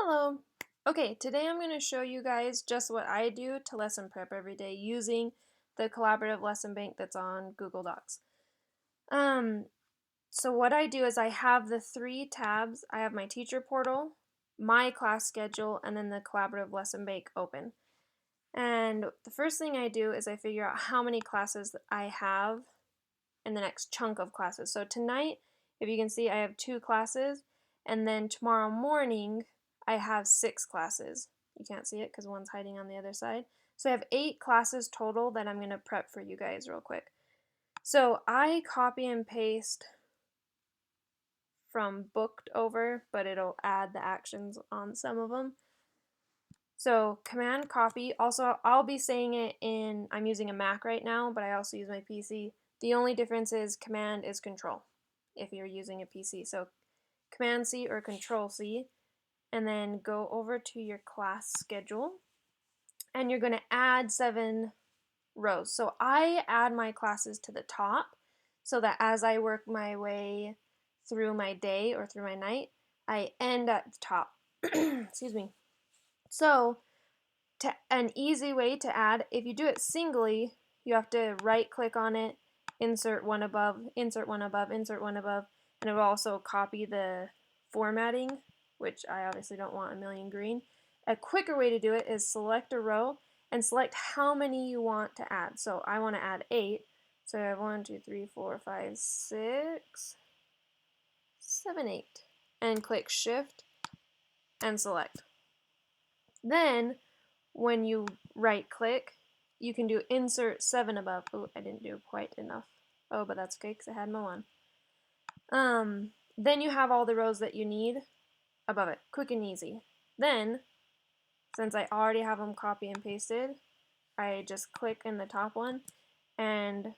Hello. Okay, today I'm going to show you guys just what I do to lesson prep every day using the collaborative lesson bank that's on Google Docs. Um, so what I do is I have the three tabs. I have my teacher portal, my class schedule, and then the collaborative lesson bank open. And the first thing I do is I figure out how many classes I have in the next chunk of classes. So tonight, if you can see, I have 2 classes, and then tomorrow morning, I have 6 classes. You can't see it because one's hiding on the other side. So I have 8 classes total that I'm going to prep for you guys real quick. So I copy and paste from booked over, but it'll add the actions on some of them. So command copy, also I'll be saying it I'm using a Mac right now, but I also use my PC. The only difference is command is control if you're using a PC. So command C or control C, and then go over to your class schedule, and you're going to add 7 rows. So I add my classes to the top so that as I work my way through my day or through my night, I end at the top. Excuse me. So an easy way to add, if you do it singly, you have to right click on it, insert one above, insert one above, insert one above, and it will also copy the formatting, which I obviously don't want a million green. A quicker way to do it is select a row and select how many you want to add. So I want to add 8. So I have 1, 2, 3, 4, 5, 6, 7, 8. And click Shift and select. Then when you right click, you can do insert 7 above. Oh, I didn't do quite enough. Oh, but that's okay because I had my 1. Then you have all the rows that you need above it. Quick and easy. Then, since I already have them copy and pasted, I just click in the top one and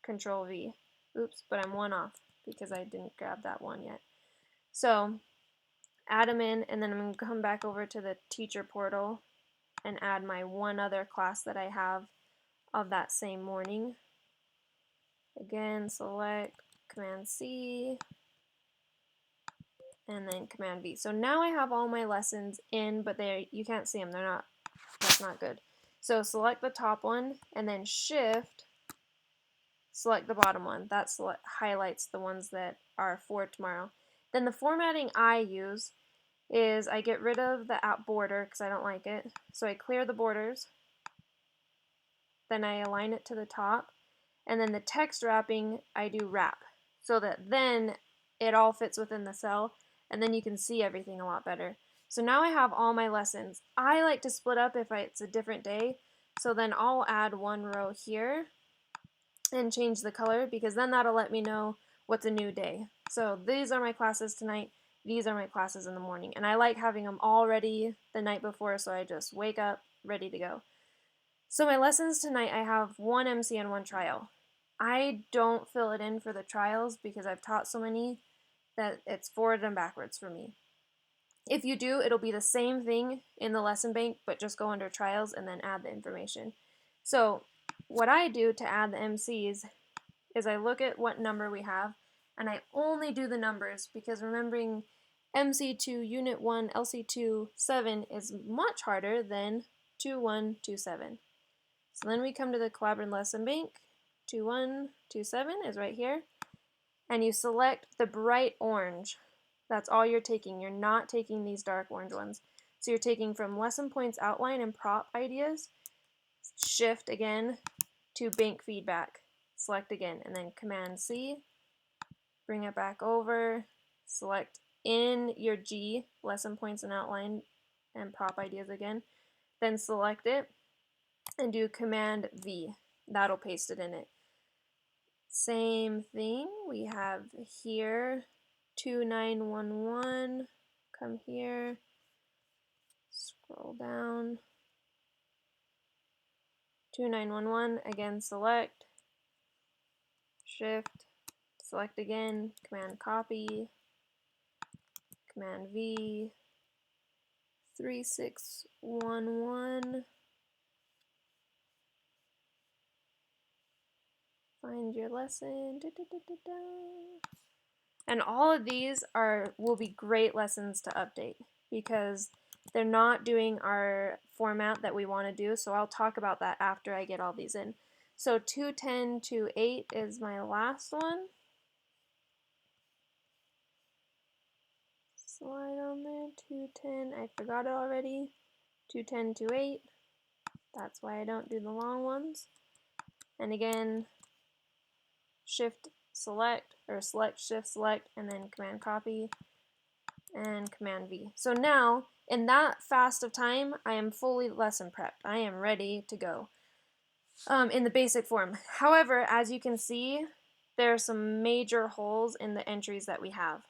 Control V. Oops, but I'm 1 off because I didn't grab that 1 yet. So, add them in, and then I'm going to come back over to the teacher portal and add my 1 other class that I have of that same morning. Again, select Command C and then Command V. So now I have all my lessons in, but you can't see them. That's not good. So select the top one and then Shift, select the bottom one. That highlights the ones that are for tomorrow. Then the formatting I use is I get rid of the border because I don't like it. So I clear the borders. Then I align it to the top. And then the text wrapping, I do wrap so that then it all fits within the cell and then you can see everything a lot better. So now I have all my lessons. I like to split up if it's a different day. So then I'll add 1 row here and change the color because then that'll let me know what's a new day. So these are my classes tonight. These are my classes in the morning. And I like having them all ready the night before so I just wake up ready to go. So my lessons tonight, I have 1 MC and 1 trial. I don't fill it in for the trials because I've taught so many that it's forward and backwards for me. If you do, it'll be the same thing in the lesson bank, but just go under trials and then add the information. So what I do to add the MCs is I look at what number we have and I only do the numbers because remembering MC2 Unit 1 LC2 7 is much harder than 2127. So then we come to the collaborative lesson bank. 2127 is right here. And you select the bright orange. That's all you're taking. You're not taking these dark orange ones. So you're taking from lesson points outline and prop ideas, shift again to bank feedback. Select again and then Command C, bring it back over, select in your G, lesson points and outline and prop ideas again, then select it and do Command V. That'll paste it in it. Same thing we have here, 2911, come here, scroll down, 2911, again select, shift, select again, command copy, command V, 3611, find your lesson, and all of these will be great lessons to update because they're not doing our format that we want to do, so I'll talk about that after I get all these in. So 210 to 8 is my last one. Slide on there, 210, I forgot it already. 210 to 8, that's why I don't do the long ones. And again, shift select, or select shift select, and then command copy and command V. So now, in that fast of time, I am fully lesson prepped. I am ready to go in the basic form. However, as you can see, there are some major holes in the entries that we have.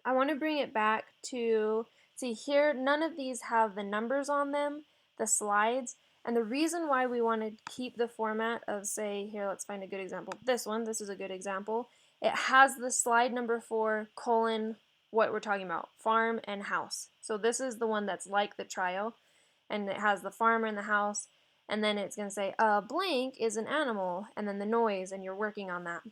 I want to bring it back to, see here, none of these have the numbers on them, the slides, and the reason why we want to keep the format of, say, here, let's find a good example. This one, this is a good example. It has the slide number 4, colon, what we're talking about, farm and house. So this is the one that's like the trial, and it has the farmer and the house, and then it's going to say, blank is an animal, and then the noise, and you're working on that.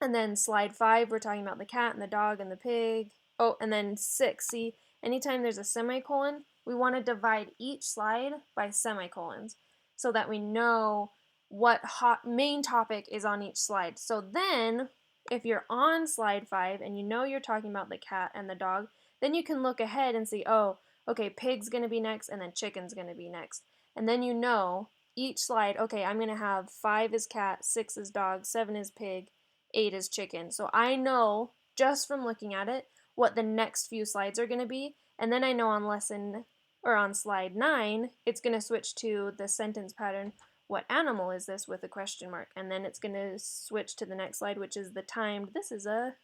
And then slide 5, we're talking about the cat and the dog and the pig. Oh, and then 6, see, anytime there's a semicolon, we want to divide each slide by semicolons so that we know what main topic is on each slide. So then, if you're on slide 5 and you know you're talking about the cat and the dog, then you can look ahead and see, oh, okay, pig's going to be next, and then chicken's going to be next. And then you know each slide, okay, I'm going to have 5 is cat, 6 is dog, 7 is pig, 8 is chicken. So I know just from looking at it what the next few slides are going to be, and then I know on on slide 9 it's going to switch to the sentence pattern, what animal is this, with a question mark, and then it's going to switch to the next slide, which is the timed this is a.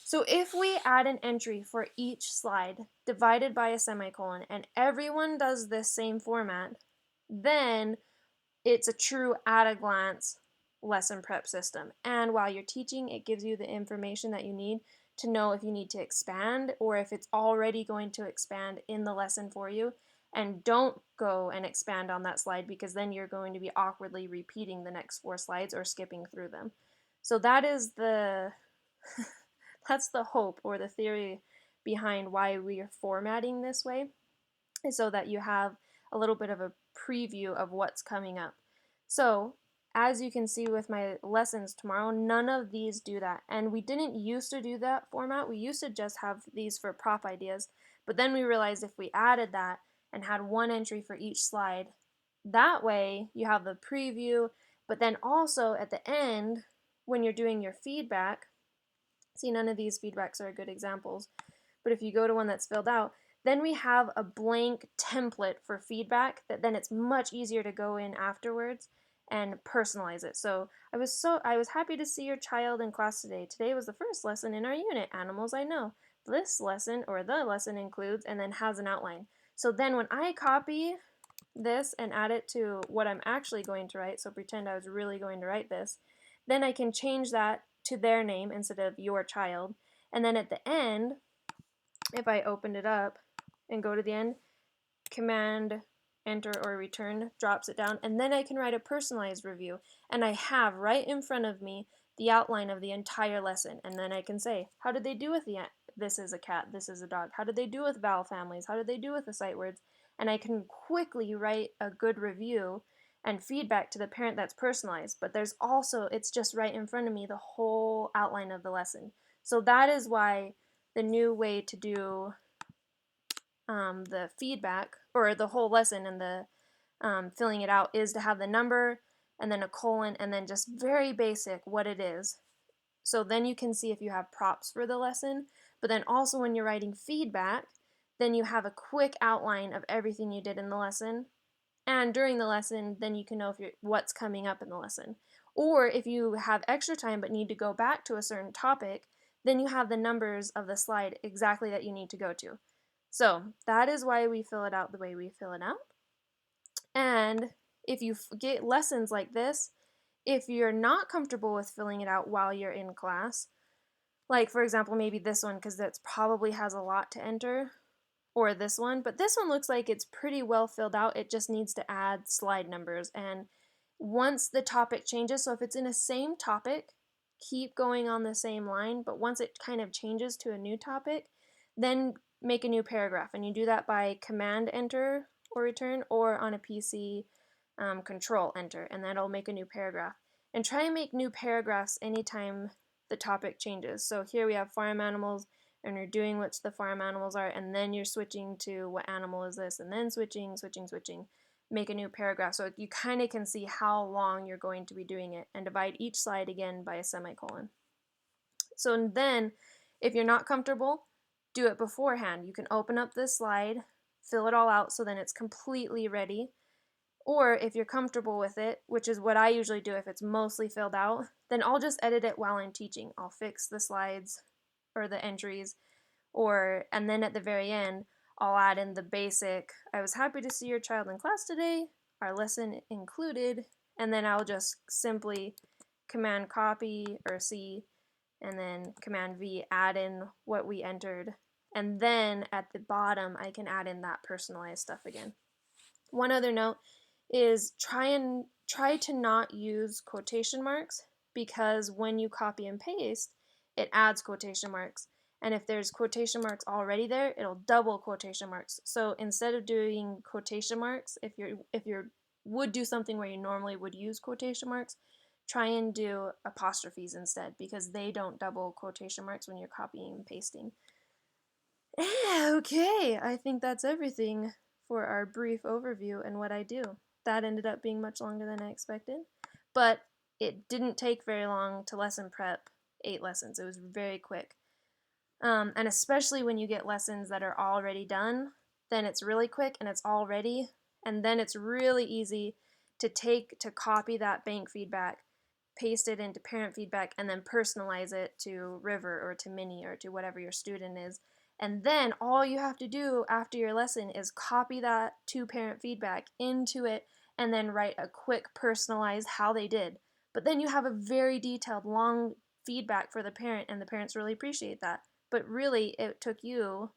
So if we add an entry for each slide divided by a semicolon and everyone does this same format, then it's a true at-a-glance lesson prep system. And while you're teaching, it gives you the information that you need to know if you need to expand or if it's already going to expand in the lesson for you. And don't go and expand on that slide, because then you're going to be awkwardly repeating the next 4 slides or skipping through them. So that is the that's the hope, or the theory behind why we are formatting this way, is so that you have a little bit of a preview of what's coming up. So as you can see with my lessons tomorrow, none of these do that. And we didn't used to do that format. We used to just have these for prop ideas. But then we realized if we added that and had one entry for each slide, that way you have the preview, but then also at the end, when you're doing your feedback, see, none of these feedbacks are good examples, but if you go to one that's filled out, then we have a blank template for feedback that then it's much easier to go in afterwards and personalize it. So I was happy to see your child in class today. Today was the first lesson in our unit, Animals I Know. This lesson, or the lesson, includes, and then has an outline. So then when I copy this and add it to what I'm actually going to write, so pretend I was really going to write this, then I can change that to their name instead of your child. And then at the end, if I opened it up and go to the end, command enter or return drops it down, and then I can write a personalized review, and I have right in front of me the outline of the entire lesson, and then I can say, how did they do with the this is a cat, this is a dog, how did they do with vowel families, how did they do with the sight words, and I can quickly write a good review and feedback to the parent that's personalized. But there's also, it's just right in front of me, the whole outline of the lesson. So that is why the new way to do the feedback, or the whole lesson and the filling it out, is to have the number and then a colon and then just very basic what it is. So then you can see if you have props for the lesson, but then also when you're writing feedback, then you have a quick outline of everything you did in the lesson. And during the lesson, then you can know if what's coming up in the lesson. Or if you have extra time but need to go back to a certain topic, then you have the numbers of the slide exactly that you need to go to. So that is why we fill it out the way we fill it out. And if you get lessons like this, if you're not comfortable with filling it out while you're in class, like for example, maybe this one, because that probably has a lot to enter, or this one, but this one looks like it's pretty well filled out. It just needs to add slide numbers. And once the topic changes, so if it's in a same topic, keep going on the same line, but once it kind of changes to a new topic, Then make a new paragraph, and you do that by Command Enter or Return, or on a PC, Control Enter, and that'll make a new paragraph. And try and make new paragraphs anytime the topic changes. So here we have farm animals, and you're doing what the farm animals are, and then you're switching to what animal is this, and then switching. Make a new paragraph so you kind of can see how long you're going to be doing it, and divide each slide again by a semicolon. So then, if you're not comfortable, do it beforehand. You can open up this slide, fill it all out so then it's completely ready. Or if you're comfortable with it, which is what I usually do if it's mostly filled out, then I'll just edit it while I'm teaching. I'll fix the slides or the entries, and then at the very end, I'll add in the basic, I was happy to see your child in class today, our lesson included, and then I'll just simply Command copy or C, and then Command V, add in what we entered. And then at the bottom, I can add in that personalized stuff again. One other note is try to not use quotation marks, because when you copy and paste, it adds quotation marks. And if there's quotation marks already there, it'll double quotation marks. So instead of doing quotation marks, if you would do something where you normally would use quotation marks, try and do apostrophes instead, because they don't double quotation marks when you're copying and pasting. Okay, I think that's everything for our brief overview and what I do. That ended up being much longer than I expected, but it didn't take very long to lesson prep 8 lessons. It was very quick. And especially when you get lessons that are already done, then it's really quick and it's all ready, and then it's really easy to copy that bank feedback, paste it into parent feedback, and then personalize it to River or to Minnie or to whatever your student is. And then all you have to do after your lesson is copy that to parent feedback into it, and then write a quick personalized how they did. But then you have a very detailed, long feedback for the parent, and the parents really appreciate that. But really, it took you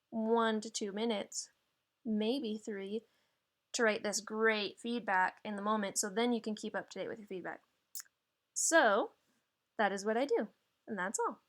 1 to 2 minutes, maybe 3, to write this great feedback in the moment, so then you can keep up to date with your feedback. So, that is what I do, and that's all.